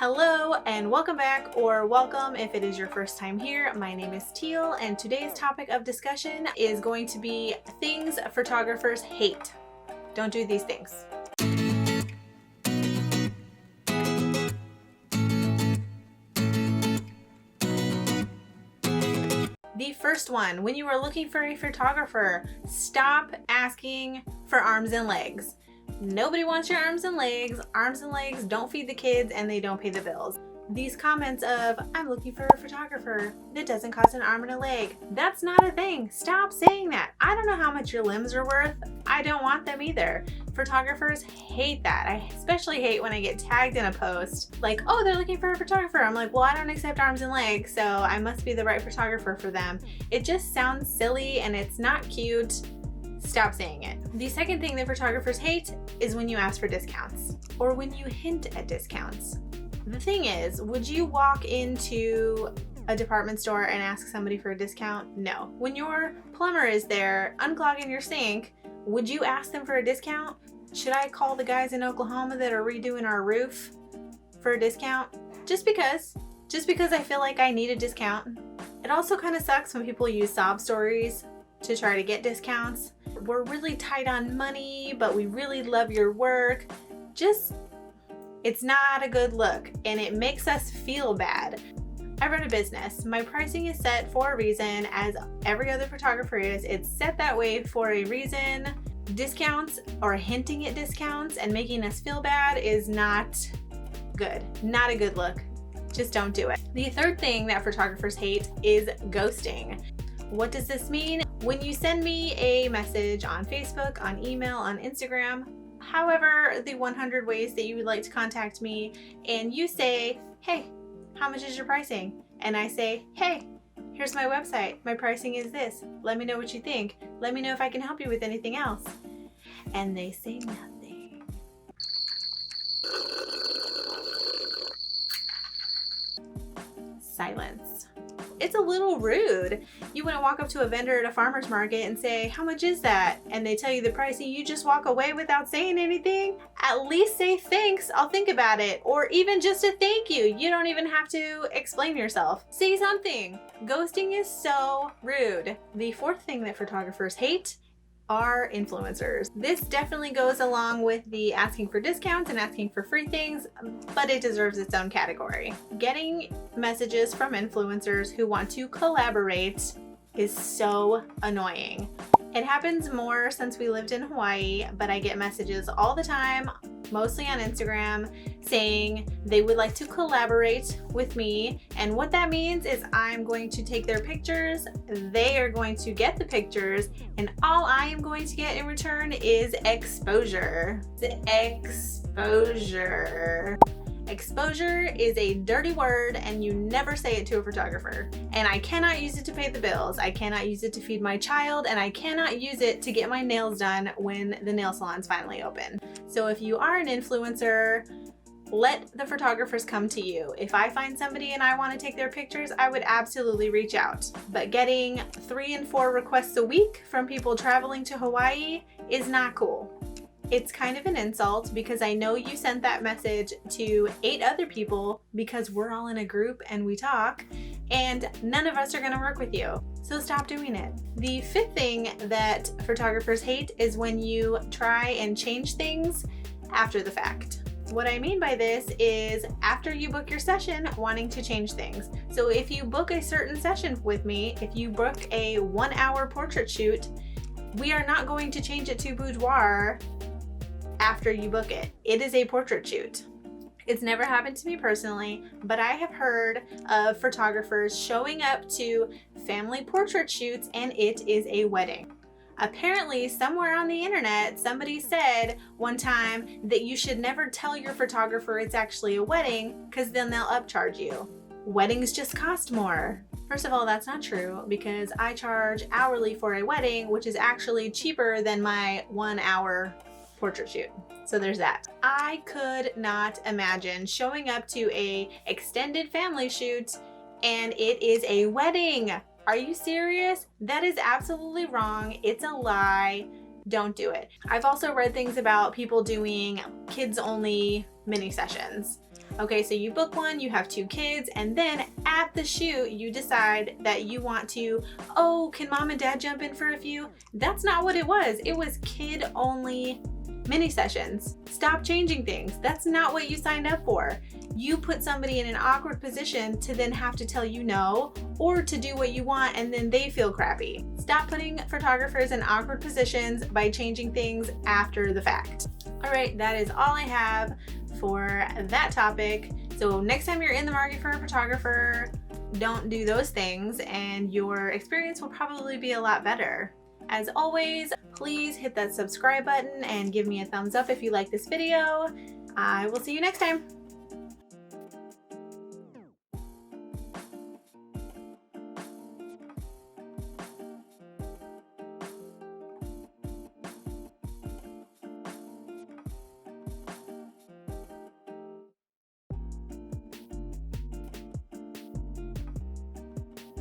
Hello and welcome back, or welcome if it is your first time here. My name is Teal and today's topic of discussion is going to be things photographers hate. Don't do these things. The first one, when you are looking for a photographer, stop asking for arms and legs. Nobody wants your arms and legs. Arms and legs don't feed the kids and they don't pay the bills. These comments of, I'm looking for a photographer that doesn't cost an arm and a leg. That's not a thing. Stop saying that. I don't know how much your limbs are worth. I don't want them either. Photographers hate that. I especially hate when I get tagged in a post like, oh, they're looking for a photographer. I'm like, well, I don't accept arms and legs, so I must be the right photographer for them. It just sounds silly and it's not cute. Stop saying it. The second thing that photographers hate is when you ask for discounts or when you hint at discounts. The thing is, would you walk into a department store and ask somebody for a discount? No. When your plumber is there unclogging your sink, would you ask them for a discount? Should I call the guys in Oklahoma that are redoing our roof for a discount? Just because I feel like I need a discount. It also kind of sucks when people use sob stories to try to get discounts. We're really tight on money, but we really love your work. It's not a good look and it makes us feel bad. I run a business. My pricing is set for a reason, as every other photographer is. It's set that way for a reason. Discounts or hinting at discounts and making us feel bad is not good. Not a good look. Just don't do it. The third thing that photographers hate is ghosting. What does this mean? When you send me a message on Facebook, on email, on Instagram, however, the 100 ways that you would like to contact me, and you say, hey, how much is your pricing? And I say, hey, here's my website. My pricing is this. Let me know what you think. Let me know if I can help you with anything else. And they say nothing. Silence. It's a little rude. You wouldn't walk up to a vendor at a farmer's market and say, how much is that? And they tell you the price and you just walk away without saying anything. At least say thanks, I'll think about it. Or even just a thank you. You don't even have to explain yourself. Say something. Ghosting is so rude. The fourth thing that photographers hate are influencers. This definitely goes along with the asking for discounts and asking for free things, but it deserves its own category. Getting messages from influencers who want to collaborate is so annoying. It happens more since we lived in Hawaii, but I get messages all the time, mostly on Instagram, saying they would like to collaborate with me. And what that means is I'm going to take their pictures, they are going to get the pictures, and all I am going to get in return is exposure. Exposure is a dirty word and you never say it to a photographer. And I cannot use it to pay the bills. I cannot use it to feed my child, and I cannot use it to get my nails done when the nail salon's finally open. So if you are an influencer, let the photographers come to you. If I find somebody and I want to take their pictures, I would absolutely reach out. But getting 3 and 4 requests a week from people traveling to Hawaii is not cool. It's kind of an insult because I know you sent that message to 8 other people because we're all in a group and we talk, and none of us are going to work with you. So stop doing it. The fifth thing that photographers hate is when you try and change things after the fact. What I mean by this is after you book your session, wanting to change things. So if you book a certain session with me, if you book a 1-hour portrait shoot, we are not going to change it to boudoir after you book it. It is a portrait shoot. It's never happened to me personally, but I have heard of photographers showing up to family portrait shoots and it is a wedding. Apparently, somewhere on the internet, somebody said one time that you should never tell your photographer it's actually a wedding because then they'll upcharge you. Weddings just cost more. First of all, that's not true because I charge hourly for a wedding, which is actually cheaper than my 1-hour portrait shoot. So there's that. I could not imagine showing up to a extended family shoot and it is a wedding. Are you serious? That is absolutely wrong. It's a lie. Don't do it. I've also read things about people doing kids only mini sessions. Okay, so you book one, you have 2 kids, and then at the shoot, you decide that you want to, oh, can mom and dad jump in for a few? That's not what it was. It was kid-only mini sessions. Stop changing things. That's not what you signed up for. You put somebody in an awkward position to then have to tell you no, or to do what you want and then they feel crappy. Stop putting photographers in awkward positions by changing things after the fact. All right, that is all I have for that topic. So next time you're in the market for a photographer, don't do those things and your experience will probably be a lot better. As always, please hit that subscribe button and give me a thumbs up if you like this video. I will see you next time.